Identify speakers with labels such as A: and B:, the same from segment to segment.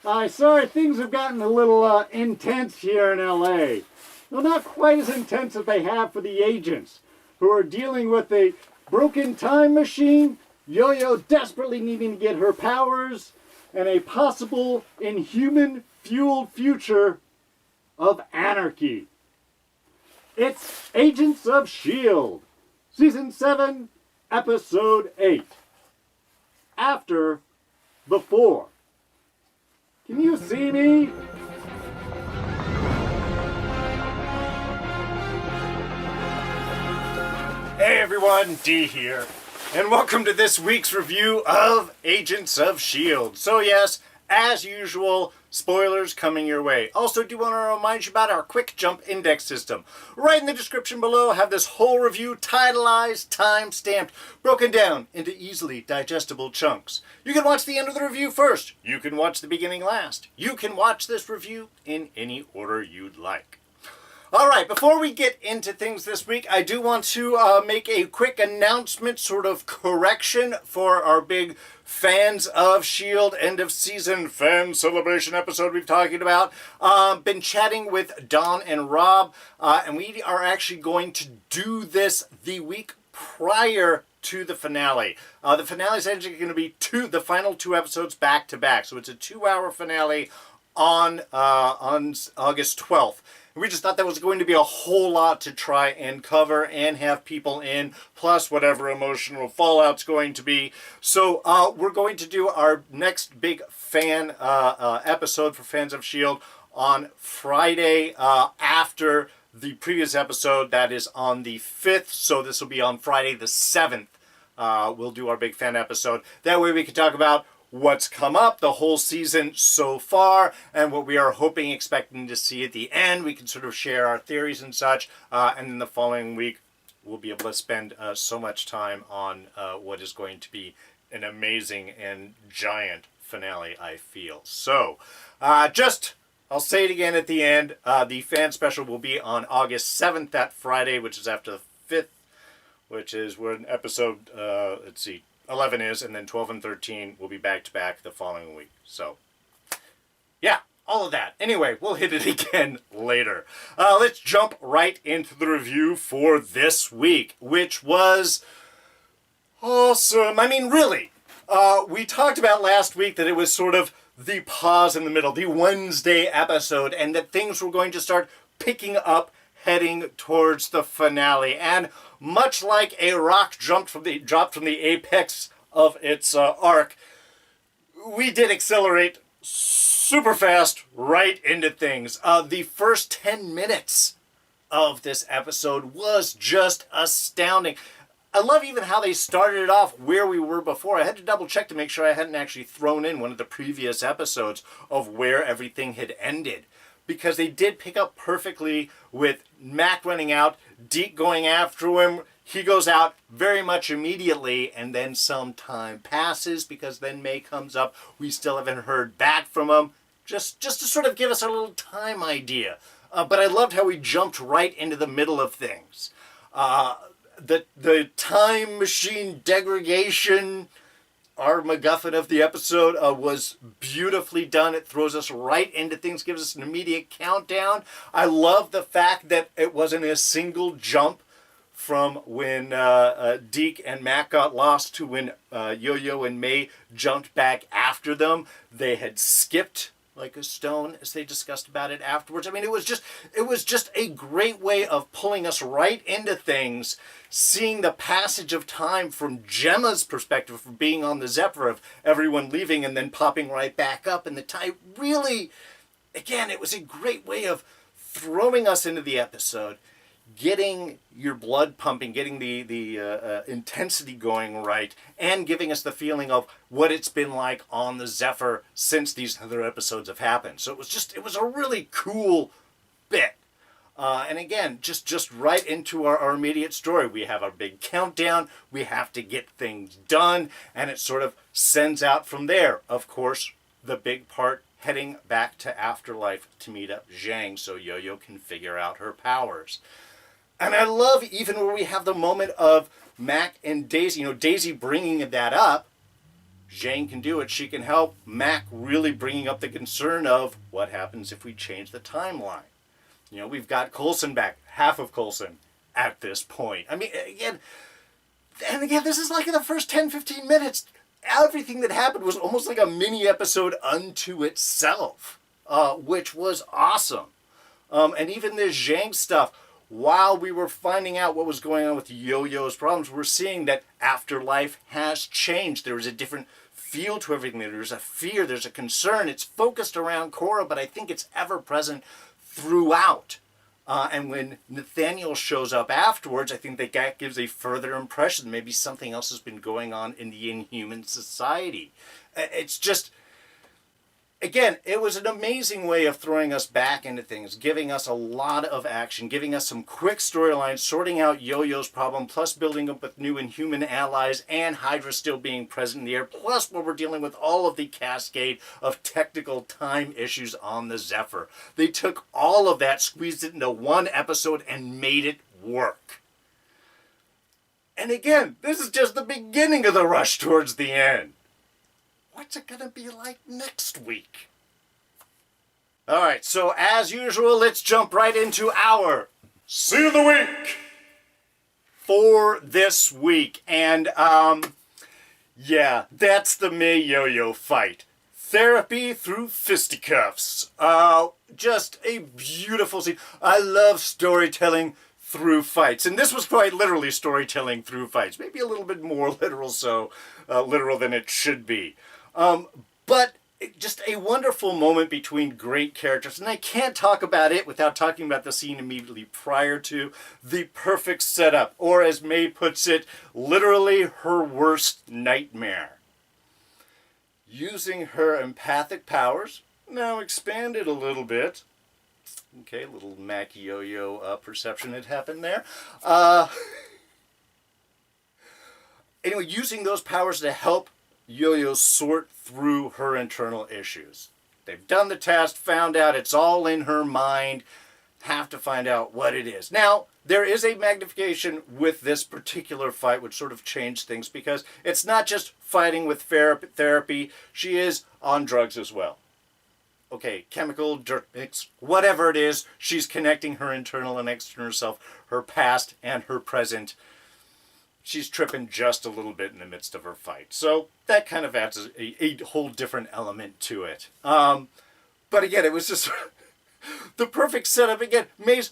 A: Hi, sorry, things have gotten a little intense here in LA. Well, not quite as intense as they have for the agents, who are dealing with a broken time machine, YoYo desperately needing to get her powers, and a possible inhuman-fueled future of anarchy. It's Agents of S.P.O.I.L.E., Season 7, Episode 8. After, before. Can you see me?
B: Hey everyone, D here, and welcome to this week's review of Agents of S.P.O.I.L.E. So yes, as usual, spoilers coming your way. Also, do want to remind you about our quick jump index system. Right in the description below, have this whole review titleized, time-stamped, broken down into easily digestible chunks. You can watch the end of the review first. You can watch the beginning last. You can watch this review in any order you'd like. Alright, before we get into things this week, I do want to make a quick announcement, sort of correction for our big Fans of S.P.O.I.L.E. end of season fan celebration episode we've talking about. Been chatting with Don and Rob, and we are actually going to do this the week prior to the finale. The finale is actually going to be the final two episodes back to back, so it's a 2-hour finale on August 12th. We just thought that was going to be a whole lot to try and cover and have people in, plus whatever emotional fallout's going to be. So we're going to do our next big fan episode for Fans of S.P.O.I.L.E. on Friday after the previous episode. That is on the 5th, so this will be on Friday the 7th. We'll do our big fan episode. That way we can talk about what's come up the whole season so far and what we are hoping, expecting to see at the end. We can sort of share our theories and such, and then the following week we'll be able to spend so much time on what is going to be an amazing and giant finale, I feel. So I'll say it again at the end, the fan special will be on August 7th, that Friday, which is after the 5th, which is when episode 11 is, and then 12 and 13 will be back-to-back the following week. So, yeah, all of that. Anyway, we'll hit it again later. Let's jump right into the review for this week, which was awesome. I mean, really, we talked about last week that it was sort of the pause in the middle, the Wednesday episode, and that things were going to start picking up heading towards the finale. And much like a rock dropped from the apex of its arc, we did accelerate super fast right into things. The first 10 minutes of this episode was just astounding. I love even how they started it off where we were before. I had to double check to make sure I hadn't actually thrown in one of the previous episodes of where everything had ended, because they did pick up perfectly with Mac running out, Deke going after him. He goes out very much immediately, and then some time passes because then May comes up. We still haven't heard back from him, just to sort of give us a little time idea. But I loved how we jumped right into the middle of things. The time machine degradation, our MacGuffin of the episode, was beautifully done. It throws us right into things, gives us an immediate countdown. I love the fact that it wasn't a single jump from when Deke and Mac got lost to when YoYo and May jumped back after them. They had skipped like a stone, as they discussed about it afterwards. I mean, it was just a great way of pulling us right into things, seeing the passage of time from Jemma's perspective, from being on the Zephyr, of everyone leaving and then popping right back up. And the time really, again, it was a great way of throwing us into the episode, getting your blood pumping, getting the intensity going right, and giving us the feeling of what it's been like on the Zephyr since these other episodes have happened. So it was a really cool bit. And again, just right into our immediate story. We have our big countdown. We have to get things done. And it sort of sends out from there. Of course, the big part, heading back to Afterlife to meet up Zhang so YoYo can figure out her powers. And I love even where we have the moment of Mac and Daisy, Daisy bringing that up, Zhang can do it. She can help. Mac really bringing up the concern of what happens if we change the timeline. You know, we've got Coulson back, half of Coulson at this point. I mean, again, this is like in the first 10, 15 minutes, everything that happened was almost like a mini episode unto itself, which was awesome. And even this Zhang stuff, while we were finding out what was going on with YoYo's problems, we're seeing that Afterlife has changed. There is a different feel to everything. There's a fear, there's a concern. It's focused around Cora, but I think it's ever present throughout. And when Nathaniel shows up afterwards, I think that gives a further impression. Maybe something else has been going on in the Inhuman society. It's just, again, it was an amazing way of throwing us back into things, giving us a lot of action, giving us some quick storylines, sorting out YoYo's problem, plus building up with new Inhuman allies and Hydra still being present in the air, plus what we're dealing with all of the cascade of technical time issues on the Zephyr. They took all of that, squeezed it into one episode, and made it work. And again, this is just the beginning of the rush towards the end. What's it going to be like next week? All right, so as usual, let's jump right into our Scene of the Week for this week. And, yeah, that's the May Yo-Yo fight. Therapy through fisticuffs. Just a beautiful scene. I love storytelling through fights. And this was quite literally storytelling through fights. Maybe a little bit more literal than it should be. But just a wonderful moment between great characters. And I can't talk about it without talking about the scene immediately prior to the perfect setup. Or as May puts it, literally her worst nightmare. Using her empathic powers, now expanded a little bit. Okay, a little Mac Yo-Yo perception had happened there. Anyway, using those powers to help Yo-Yo sort through her internal issues. They've done the test, found out it's all in her mind, have to find out what it is. Now, there is a magnification with this particular fight which sort of changed things because it's not just fighting with therapy, she is on drugs as well. Okay, chemical, dirt mix, whatever it is, she's connecting her internal and external self, her past and her present. She's tripping just a little bit in the midst of her fight. So that kind of adds a whole different element to it. But again, it was just the perfect setup. Again, May's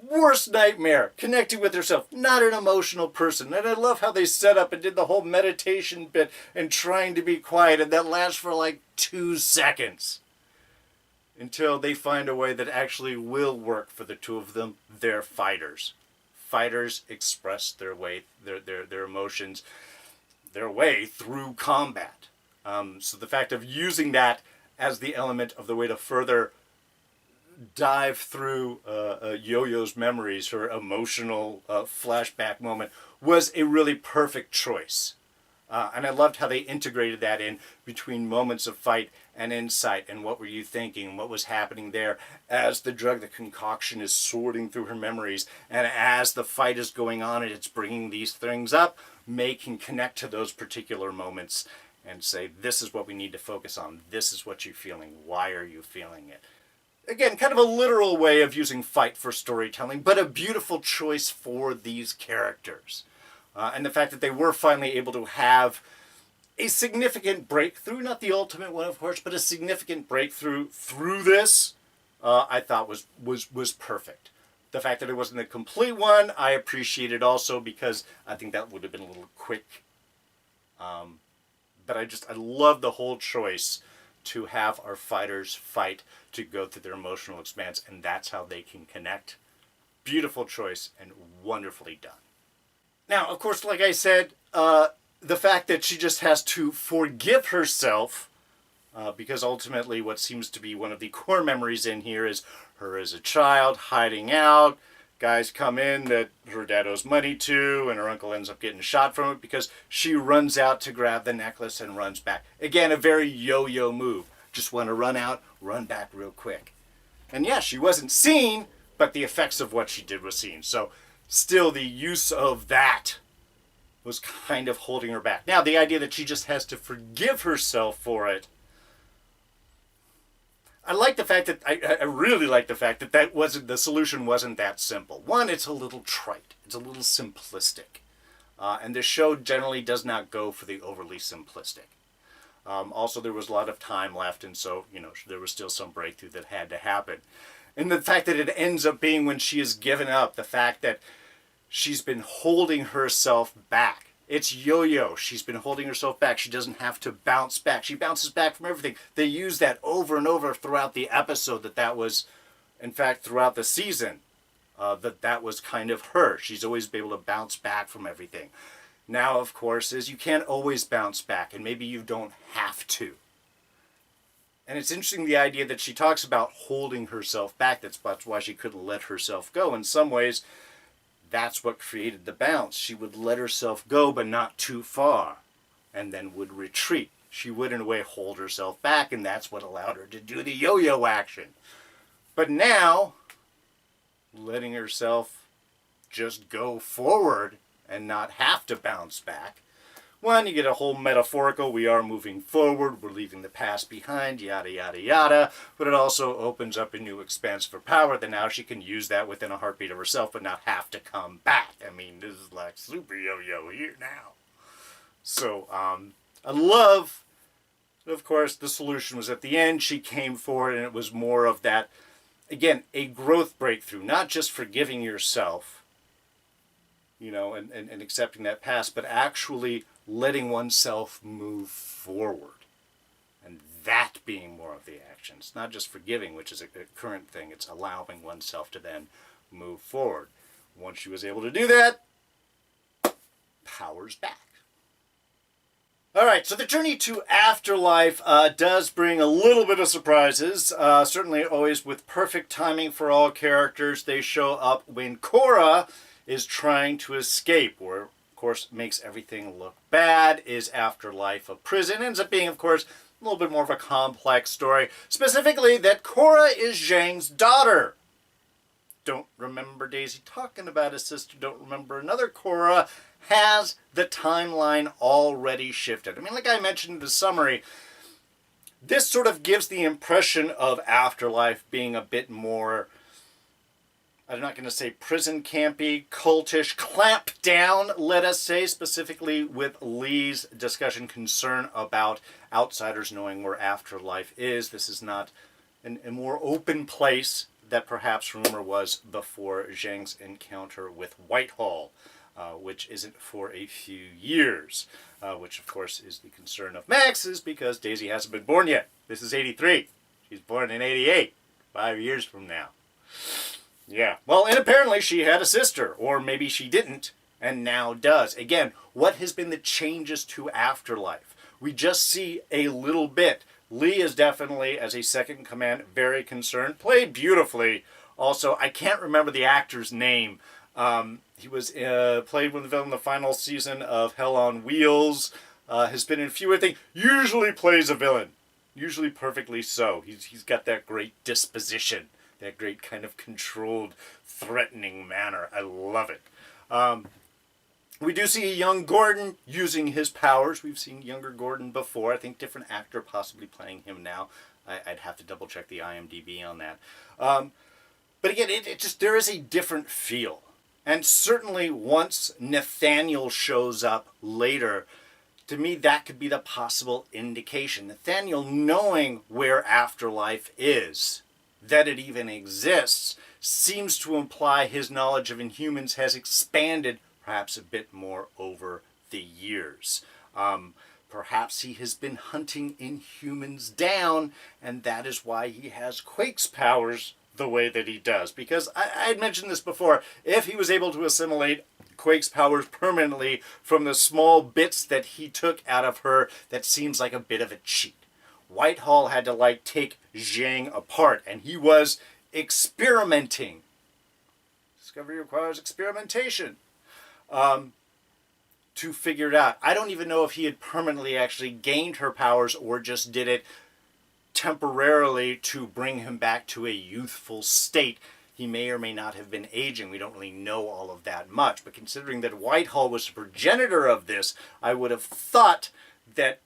B: worst nightmare, connecting with herself, not an emotional person. And I love how they set up and did the whole meditation bit and trying to be quiet. And that lasts for like 2 seconds. Until they find a way that actually will work for the two of them. They're fighters. Fighters express their emotions, their way through combat. So the fact of using that as the element of the way to further dive through Yo-Yo's memories, her emotional flashback moment, was a really perfect choice. And I loved how they integrated that in between moments of fight and insight and what were you thinking, what was happening there as the drug, the concoction is sorting through her memories. And as the fight is going on and it's bringing these things up, May can connect to those particular moments and say, this is what we need to focus on. This is what you're feeling. Why are you feeling it? Again, kind of a literal way of using fight for storytelling, but a beautiful choice for these characters. And the fact that they were finally able to have a significant breakthrough, not the ultimate one, of course, but a significant breakthrough through this, I thought was perfect. The fact that it wasn't a complete one, I appreciated also because I think that would have been a little quick. But I love the whole choice to have our fighters fight to go through their emotional expanse, and that's how they can connect. Beautiful choice and wonderfully done. Now, of course, like I said, the fact that she just has to forgive herself, because ultimately what seems to be one of the core memories in here is her as a child hiding out. Guys come in that her dad owes money to, and her uncle ends up getting shot from it because she runs out to grab the necklace and runs back. Again, a very yo-yo move. Just want to run out, run back real quick. And yeah, she wasn't seen, but the effects of what she did was seen. So still the use of that was kind of holding her back. Now, the idea that she just has to forgive herself for it, I really like the fact that wasn't the solution. Wasn't that simple. One, it's a little trite. It's a little simplistic, and the show generally does not go for the overly simplistic. Also, there was a lot of time left, and so there was still some breakthrough that had to happen. And the fact that it ends up being when she has given up, the fact that she's been holding herself back. It's YoYo. She's been holding herself back. She doesn't have to bounce back. She bounces back from everything. They use that over and over throughout the episode that was, in fact, throughout the season, that was kind of her. She's always been able to bounce back from everything. Now, of course, is you can't always bounce back, and maybe you don't have to. And it's interesting the idea that she talks about holding herself back. That's why she couldn't let herself go. In some ways, that's what created the bounce. She would let herself go, but not too far, and then would retreat. She would, in a way, hold herself back, and that's what allowed her to do the yo-yo action. But now, letting herself just go forward and not have to bounce back, one, you get a whole metaphorical, we are moving forward, we're leaving the past behind, yada, yada, yada. But it also opens up a new expanse for power that now she can use that within a heartbeat of herself, but not have to come back. I mean, this is like super yo-yo here now. So, I love, of course, the solution was at the end. She came forward, and it was more of that, again, a growth breakthrough, not just forgiving yourself, and accepting that past, but actually letting oneself move forward. And that being more of the action. It's not just forgiving, which is a current thing. It's allowing oneself to then move forward. Once she was able to do that, power's back. All right, so the journey to Afterlife does bring a little bit of surprises. Certainly always with perfect timing for all characters. They show up when Cora is trying to escape, where, of course, makes everything look bad. Is Afterlife a prison? Ends up being, of course, a little bit more of a complex story. Specifically, that Cora is Zhang's daughter. Don't remember Daisy talking about his sister. Don't remember another Cora. Has the timeline already shifted? I mean, like I mentioned in the summary, this sort of gives the impression of Afterlife being a bit more, I'm not going to say prison campy, cultish, clamp down, let us say, specifically with Lee's discussion concern about outsiders knowing where Afterlife is. This is not a more open place that perhaps rumor was before Zhang's encounter with Whitehall, which isn't for a few years, which of course is the concern of Max's because Daisy hasn't been born yet. This is 83. She's born in 88, 5 years from now. Yeah, well, and apparently she had a sister, or maybe she didn't, and now does. Again, what has been the changes to Afterlife? We just see a little bit. Lee is definitely, as a second in command, very concerned. Played beautifully. Also, I can't remember the actor's name. He was played with the villain in the final season of Hell on Wheels. Has been in a few other things. Usually plays a villain. Usually perfectly so. He's got that great disposition. That great kind of controlled, threatening manner. I love it. We do see a young Gordon using his powers. We've seen younger Gordon before. I think different actor possibly playing him now. I'd have to double check the IMDb on that. But again, it just, there is a different feel. And certainly once Nathaniel shows up later, to me that could be the possible indication. Nathaniel knowing where Afterlife is, that it even exists, seems to imply his knowledge of Inhumans has expanded perhaps a bit more over the years. Perhaps he has been hunting Inhumans down, and that is why he has Quake's powers the way that he does. Because I had mentioned this before, if he was able to assimilate Quake's powers permanently from the small bits that he took out of her, that seems like a bit of a cheat. Whitehall had to take Zhang apart, and he was experimenting. Discovery requires experimentation. To figure it out. I don't even know if he had permanently actually gained her powers or just did it temporarily to bring him back to a youthful state he may or may not have been aging. We don't really know all of that much. But considering that Whitehall was the progenitor of this, I would have thought that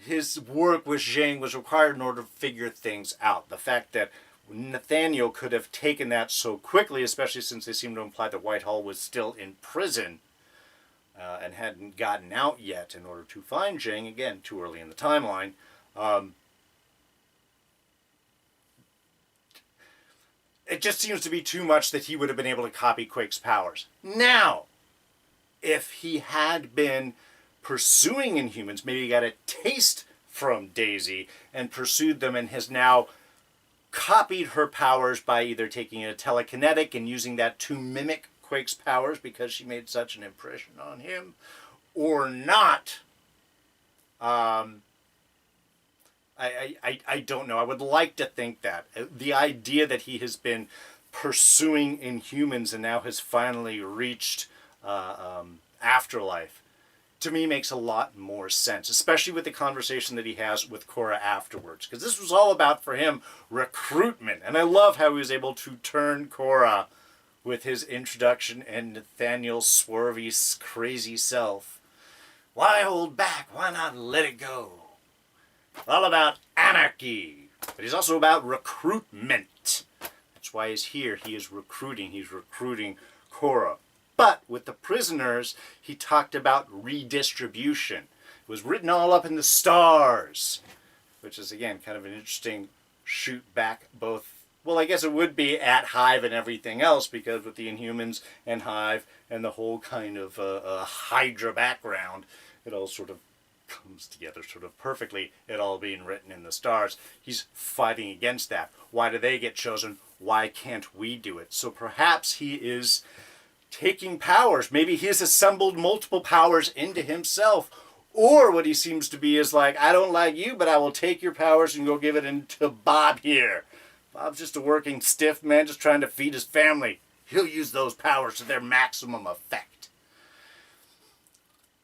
B: his work with Zhang was required in order to figure things out. The fact that Nathaniel could have taken that so quickly, especially since they seem to imply that Whitehall was still in prison and hadn't gotten out yet in order to find Zhang, again, too early in the timeline. It just seems to be too much that he would have been able to copy Quake's powers. Now, if he had been pursuing Inhumans, maybe he got a taste from Daisy and pursued them and has now copied her powers by either taking a telekinetic and using that to mimic Quake's powers because she made such an impression on him, or not. I don't know. I would like to think that. The idea that he has been pursuing Inhumans and now has finally reached Afterlife, to me makes a lot more sense, especially with the conversation that he has with Cora afterwards. Because this was all about, for him, recruitment. And I love how he was able to turn Cora with his introduction and Nathaniel's swervy, crazy self. Why hold back? Why not let it go? All about anarchy. But he's also about recruitment. That's why he's here. He is recruiting. He's recruiting Cora. But with the prisoners, he talked about redistribution. It was written all up in the stars, which is, again, kind of an interesting shoot back both. Well, I guess it would be at Hive and everything else, because with the Inhumans and Hive and the whole kind of Hydra background, it all sort of comes together sort of perfectly, it all being written in the stars. He's fighting against that. Why do they get chosen? Why can't we do it? So perhaps he is taking powers. Maybe he's assembled multiple powers into himself. Or what he seems to be is like, I don't like you, but I will take your powers and go give it into Bob here. Bob's just a working stiff man just trying to feed his family. He'll use those powers to their maximum effect.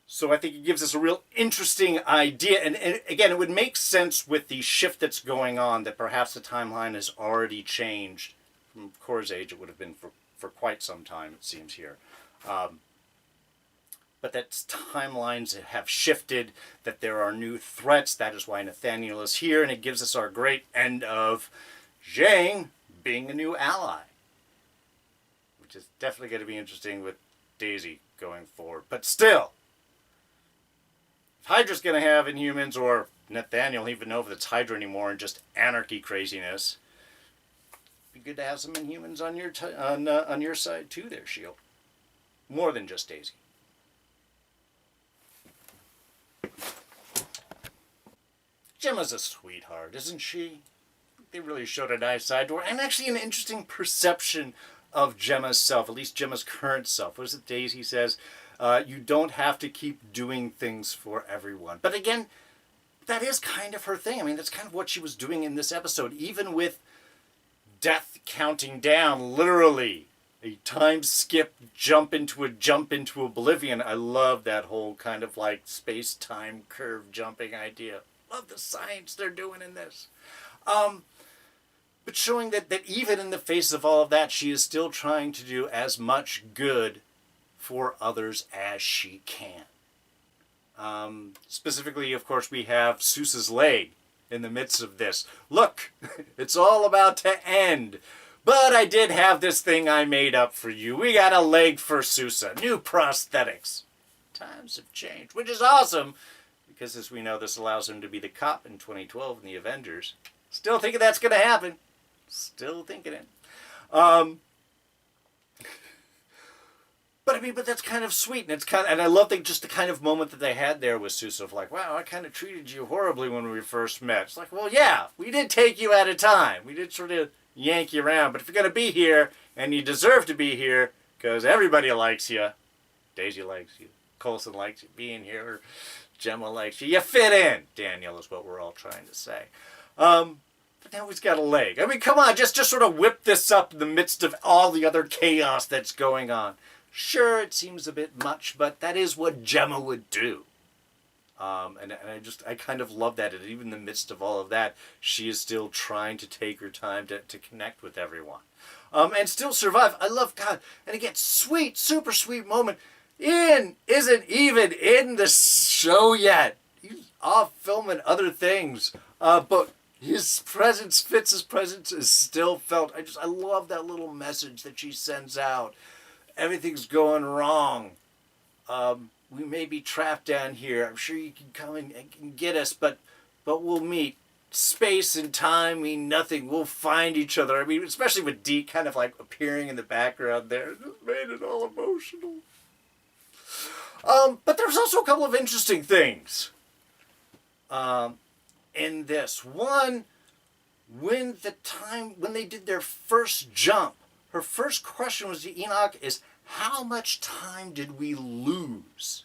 B: So I think it gives us a real interesting idea. And again, it would make sense with the shift that's going on, that perhaps the timeline has already changed. From Cora's age, it would have been for quite some time, it seems here. But that timelines have shifted, that there are new threats. That is why Nathaniel is here, and it gives us our great end of Zhang being a new ally, which is definitely going to be interesting with Daisy going forward. But still, if Hydra's going to have Inhumans, or Nathaniel, even know if it's Hydra anymore, and just anarchy craziness, it'd be good to have some Inhumans on your side too there, S.P.O.I.L.E., more than just Daisy. Jemma's a sweetheart, isn't she? They really showed a nice side to her, and actually an interesting perception of Jemma's self, at least Jemma's current self. What is it Daisy says? You don't have to keep doing things for everyone. But again, that is kind of her thing. I mean, that's kind of what she was doing in this episode, even with death counting down, literally. A time skip, jump into oblivion. I love that whole kind of like space-time curve jumping idea. Love the science they're doing in this. But showing that even in the face of all of that, she is still trying to do as much good for others as she can. Specifically, of course, we have Sousa's leg in the midst of this. Look, it's all about to end. But I did have this thing I made up for you. We got a leg for Sousa. New prosthetics. Times have changed, which is awesome, because as we know, this allows him to be the cop in 2012 in the Avengers. Still thinking that's going to happen. Still thinking it. But that's kind of sweet, and and I love just the kind of moment that they had there with Sousa of like, wow, I kind of treated you horribly when we first met. It's like, well, yeah, we did take you at a time. We did sort of yank you around, but if you're going to be here, and you deserve to be here, because everybody likes you, Daisy likes you, Coulson likes you being here, Jemma likes you, you fit in, Daniel, is what we're all trying to say. But now he's got a leg. I mean, come on, just sort of whip this up in the midst of all the other chaos that's going on. Sure, it seems a bit much, but that is what Jemma would do. And I kind of love that. And even in the midst of all of that, she is still trying to take her time to connect with everyone. And still survive. I love God. And again, sweet, super sweet moment. Ian isn't even in the show yet. He's off filming other things. But his presence, Fitz's presence, is still felt. I love that little message that she sends out. Everything's going wrong. We may be trapped down here. I'm sure you can come and get us, but we'll meet. Space and time mean nothing. We'll find each other. I mean, especially with Dee kind of like appearing in the background there. It just made it all emotional. But there's also a couple of interesting things in this. One, when they did their first jump, her first question was to Enoch is, how much time did we lose?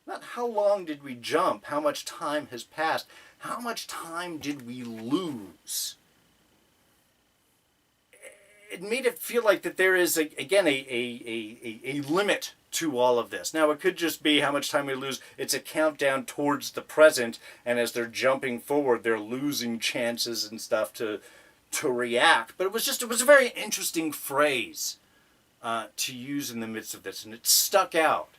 B: Not how long did we jump, how much time has passed. How much time did we lose? It made it feel like that there is, again, a limit to all of this. Now, it could just be how much time we lose. It's a countdown towards the present, and as they're jumping forward, they're losing chances and stuff to react. But it was a very interesting phrase to use in the midst of this, and it stuck out.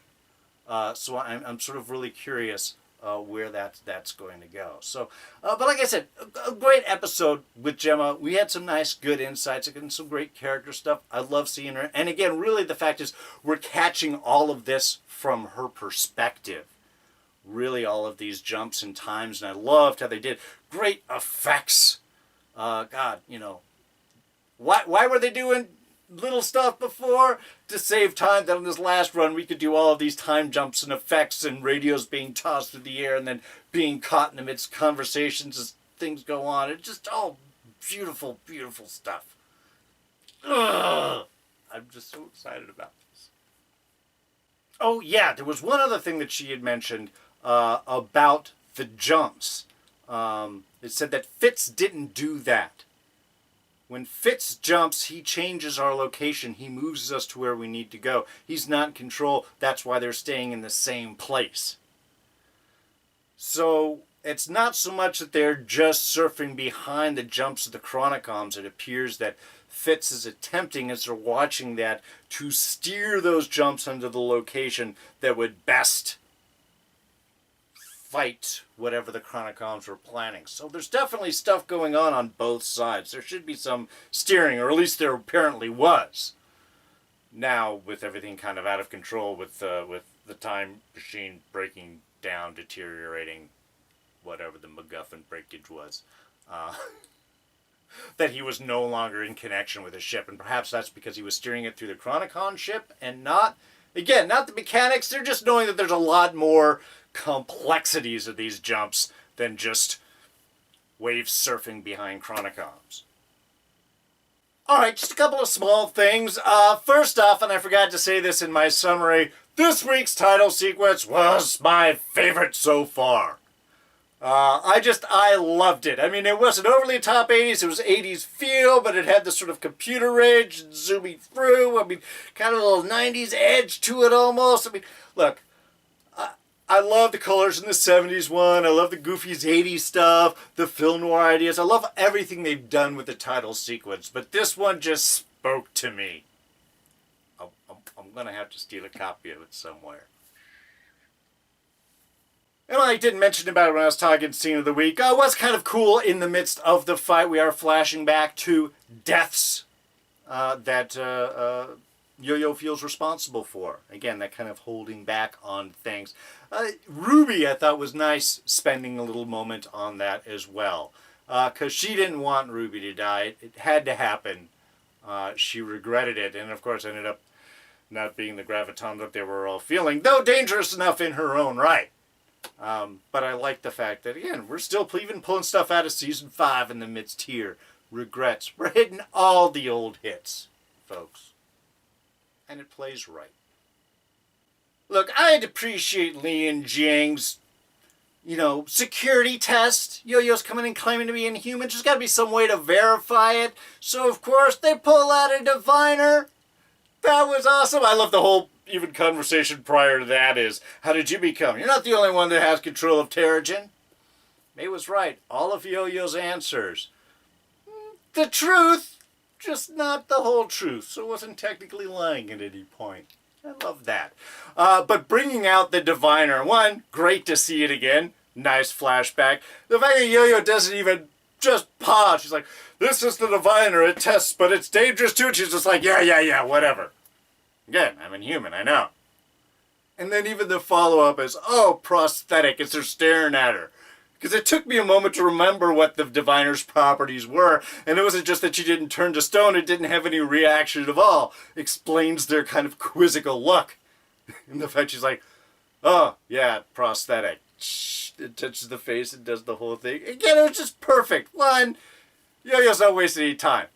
B: So I'm sort of really curious where that's going to go. So, but like I said, a great episode with Jemma. We had some nice, good insights, again, some great character stuff. I love seeing her. And again, really the fact is we're catching all of this from her perspective. Really all of these jumps and times, and I loved how they did great effects. God, you know, why were they doing little stuff before? To save time, that on this last run we could do all of these time jumps and effects and radios being tossed through the air and then being caught in the midst of conversations as things go on. It's just all beautiful, beautiful stuff. Ugh. I'm just so excited about this. Oh yeah, there was one other thing that she had mentioned about the jumps. It said that Fitz didn't do that. When Fitz jumps, he changes our location. He moves us to where we need to go. He's not in control. That's why they're staying in the same place. So it's not so much that they're just surfing behind the jumps of the Chronicoms. It appears that Fitz is attempting, as they're watching that, to steer those jumps into the location that would best fight whatever the Chronicoms were planning. So there's definitely stuff going on both sides. There should be some steering, or at least there apparently was. Now, with everything kind of out of control, with the time machine breaking down, deteriorating, whatever the MacGuffin breakage was, that he was no longer in connection with his ship. And perhaps that's because he was steering it through the Chronicon ship and not the mechanics. They're just knowing that there's a lot more complexities of these jumps than just wave surfing behind Chronicoms. Alright, just a couple of small things. First off, and I forgot to say this in my summary, this week's title sequence was my favorite so far. I loved it. I mean, it wasn't overly top 80s, it was 80s feel, but it had this sort of computer ridge zooming through. I mean, kind of a little 90s edge to it almost. I mean, look, I love the colors in the 70s one. I love the Goofy's 80s stuff, the film noir ideas. I love everything they've done with the title sequence, but this one just spoke to me. I'm going to have to steal a copy of it somewhere. And I didn't mention about it when I was talking Scene of the Week. It was kind of cool in the midst of the fight. We are flashing back to deaths that YoYo feels responsible for. Again, that kind of holding back on things. Ruby, I thought, was nice spending a little moment on that as well. Because she didn't want Ruby to die. It had to happen. She regretted it. And, of course, ended up not being the graviton that they were all feeling. Though dangerous enough in her own right. But I like the fact that, again, we're still even pulling stuff out of Season 5 in the midst here. Regrets. We're hitting all the old hits, folks. And it plays right. Look, I'd appreciate Li and Jiang's, security test. YoYo's coming in claiming to be Inhuman. There's got to be some way to verify it. So, of course, they pull out a diviner. That was awesome. I love the whole even conversation prior to that is, how did you become? You're not the only one that has control of Terrigen. May was right. All of YoYo's answers. The truth, just not the whole truth. So it wasn't technically lying at any point. I love that. But bringing out the diviner. One, great to see it again. Nice flashback. The fact that YoYo doesn't even just pause. She's like, this is the diviner. It tests, but it's dangerous too. And she's just like, yeah, whatever. Again, I'm Inhuman, I know. And then even the follow-up is, oh, prosthetic. As they're staring at her. Because it took me a moment to remember what the diviner's properties were. And it wasn't just that she didn't turn to stone. It didn't have any reaction at all. Explains their kind of quizzical look. And the fact she's like, oh, yeah, prosthetic. It touches the face and does the whole thing. Again, it was just perfect. One, YoYo's not wasting any time.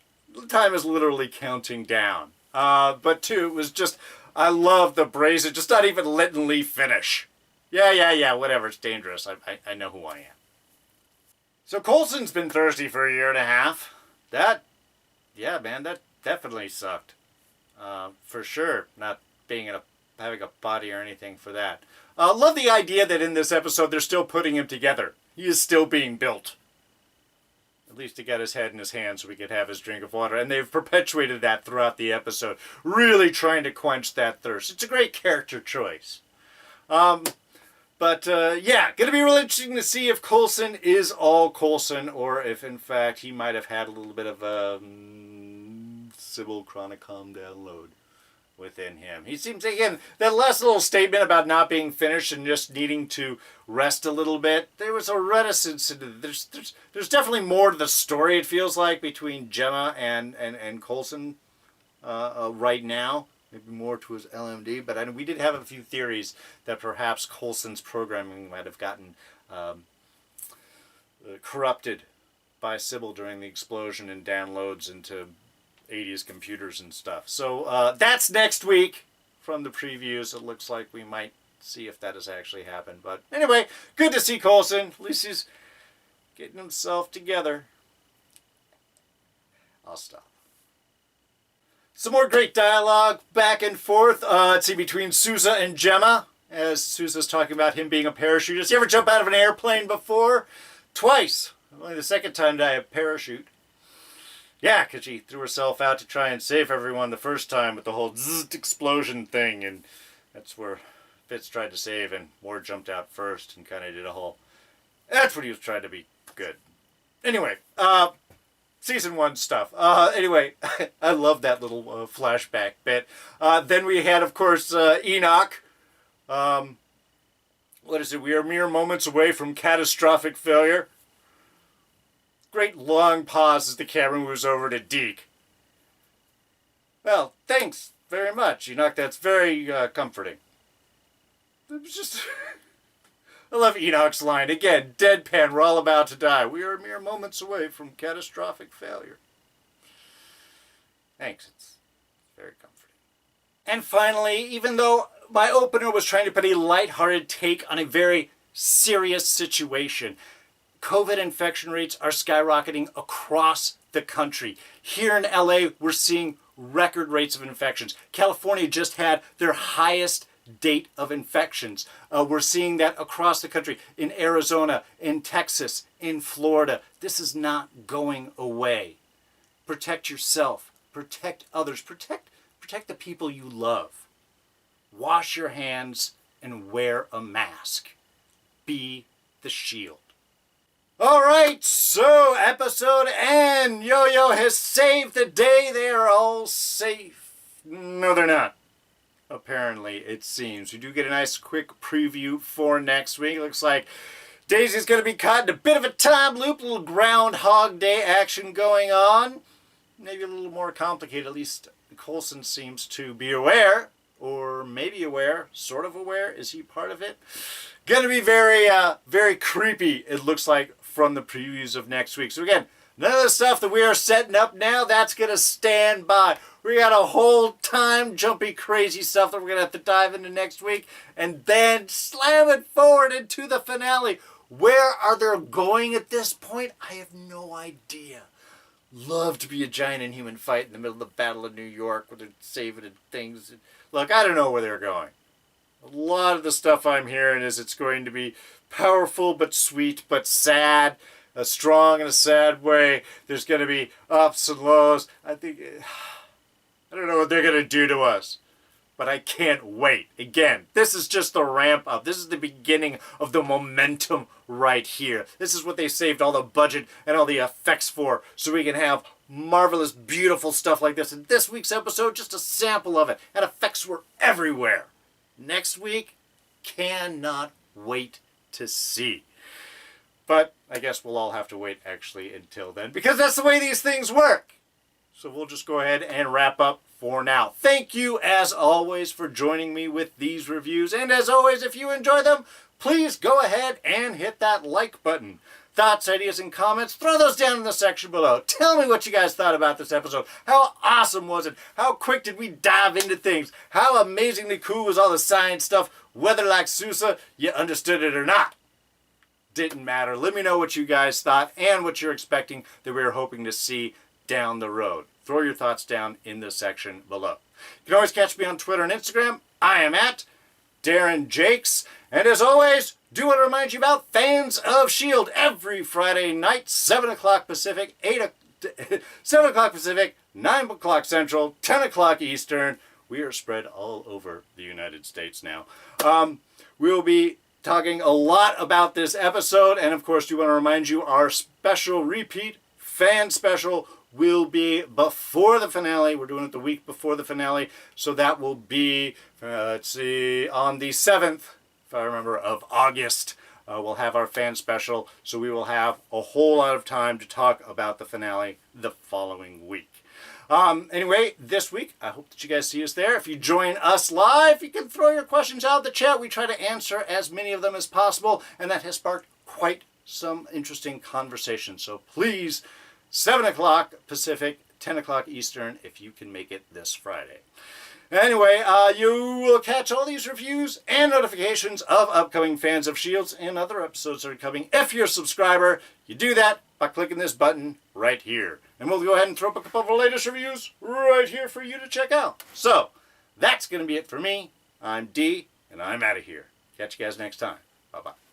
B: Time is literally counting down. But two, it was just, I love the brazen, just not even letting Lee finish. Yeah, whatever, it's dangerous. I know who I am. So Coulson's been thirsty for 1.5 years. That definitely sucked. For sure, not being having a body or anything for that. Love the idea that in this episode they're still putting him together. He is still being built. At least to get his head in his hand so we could have his drink of water. And they've perpetuated that throughout the episode. Really trying to quench that thirst. It's a great character choice. But going to be really interesting to see if Coulson is all Coulson, or if, in fact, he might have had a little bit of a Sybil Chronicom download within him. He seems, again, that last little statement about not being finished and just needing to rest a little bit, there was a reticence into there's definitely more to the story, it feels like, between Jemma and Coulson right now. Maybe more to his LMD, but we did have a few theories that perhaps Coulson's programming might have gotten corrupted by Sybil during the explosion and downloads into 80s computers and stuff. So that's next week from the previews. It looks like we might see if that has actually happened. But anyway, good to see Coulson. At least he's getting himself together. I'll stop. Some more great dialogue back and forth. Let's see, between Sousa and Jemma, as Sousa's talking about him being a parachutist. You ever jump out of an airplane before? Twice. Only the second time did I have parachute. Yeah, because she threw herself out to try and save everyone the first time with the whole zzz explosion thing, and that's where Fitz tried to save, and Moore jumped out first and kind of did a whole... That's what he was trying to be good. Anyway, Season 1 stuff. Anyway, I love that little flashback bit. Then we had, of course, Enoch. What is it? We are mere moments away from catastrophic failure. Great long pause as the camera moves over to Deke. Well, thanks very much, Enoch. That's very comforting. It was just... I love Enoch's line. Again, deadpan, we're all about to die. We are mere moments away from catastrophic failure. Thanks. It's very comforting. And finally, even though my opener was trying to put a lighthearted take on a very serious situation, COVID infection rates are skyrocketing across the country. Here in LA, we're seeing record rates of infections. California just had their highest date of infections. We're seeing that across the country, in Arizona, in Texas, in Florida. This is not going away. Protect yourself. Protect others. Protect the people you love. Wash your hands and wear a mask. Be the shield. All right, so episode and YoYo has saved the day. They are all safe. No, they're not. Apparently, it seems. We do get a nice quick preview for next week. Looks like Daisy's going to be caught in a bit of a time loop, a little Groundhog Day action going on. Maybe a little more complicated. At least Coulson seems to be aware, or maybe aware, sort of aware. Is he part of it? Going to be very, very creepy, it looks like, from the previews of next week. So again, none of the stuff that we are setting up now, that's going to stand by. We got a whole time jumpy crazy stuff that we're going to have to dive into next week, and then slam it forward into the finale. Where are they going at this point? I have no idea. love to be a giant Inhuman fight in the middle of the Battle of New York where they're saving things. Look, I don't know where they're going. A lot of the stuff I'm hearing is it's going to be powerful but sweet but sad. A strong and a sad way. There's going to be ups and lows. I don't know what they're going to do to us. But I can't wait. Again, this is just the ramp up. This is the beginning of the momentum right here. This is what they saved all the budget and all the effects for, so we can have marvelous, beautiful stuff like this. In this week's episode, just a sample of it. And effects were everywhere. Next week, cannot wait to see. But I guess we'll all have to wait actually until then, because that's the way these things work. So we'll just go ahead and wrap up for now. Thank you, as always, for joining me with these reviews. And as always, if you enjoy them, please go ahead and hit that like button. Thoughts, ideas, and comments, throw those down in the section below. Tell me what you guys thought about this episode. How awesome was it? How quick did we dive into things? How amazingly cool was all the science stuff? Whether, like Sousa, you understood it or not. Didn't matter. Let me know what you guys thought and what you're expecting that we were hoping to see down the road. Throw your thoughts down in the section below. You can always catch me on Twitter and Instagram. I am at Darren Jakes. And as always, do want to remind you about Fans of S.H.I.E.L.D. every Friday night, 7 o'clock Pacific, 7 o'clock Pacific, 9 o'clock Central, 10 o'clock Eastern. We are spread all over the United States now. We'll be talking a lot about this episode. And of course, do want to remind you our special repeat fan special will be before the finale. We're doing it the week before the finale. So that will be, let's see, on the 7th, if I remember, of August. We'll have our fan special. So we will have a whole lot of time to talk about the finale the following week. Anyway, this week, I hope that you guys see us there. If you join us live, you can throw your questions out in the chat. We try to answer as many of them as possible. And that has sparked quite some interesting conversation. So please, 7 o'clock Pacific, 10 o'clock Eastern, if you can make it this Friday. Anyway, you will catch all these reviews and notifications of upcoming Fans of S.H.I.E.L.D.'s and other episodes that are coming. If you're a subscriber, you do that by clicking this button right here. And we'll go ahead and throw up a couple of the latest reviews right here for you to check out. So, that's going to be it for me. I'm D, and I'm out of here. Catch you guys next time. Bye-bye.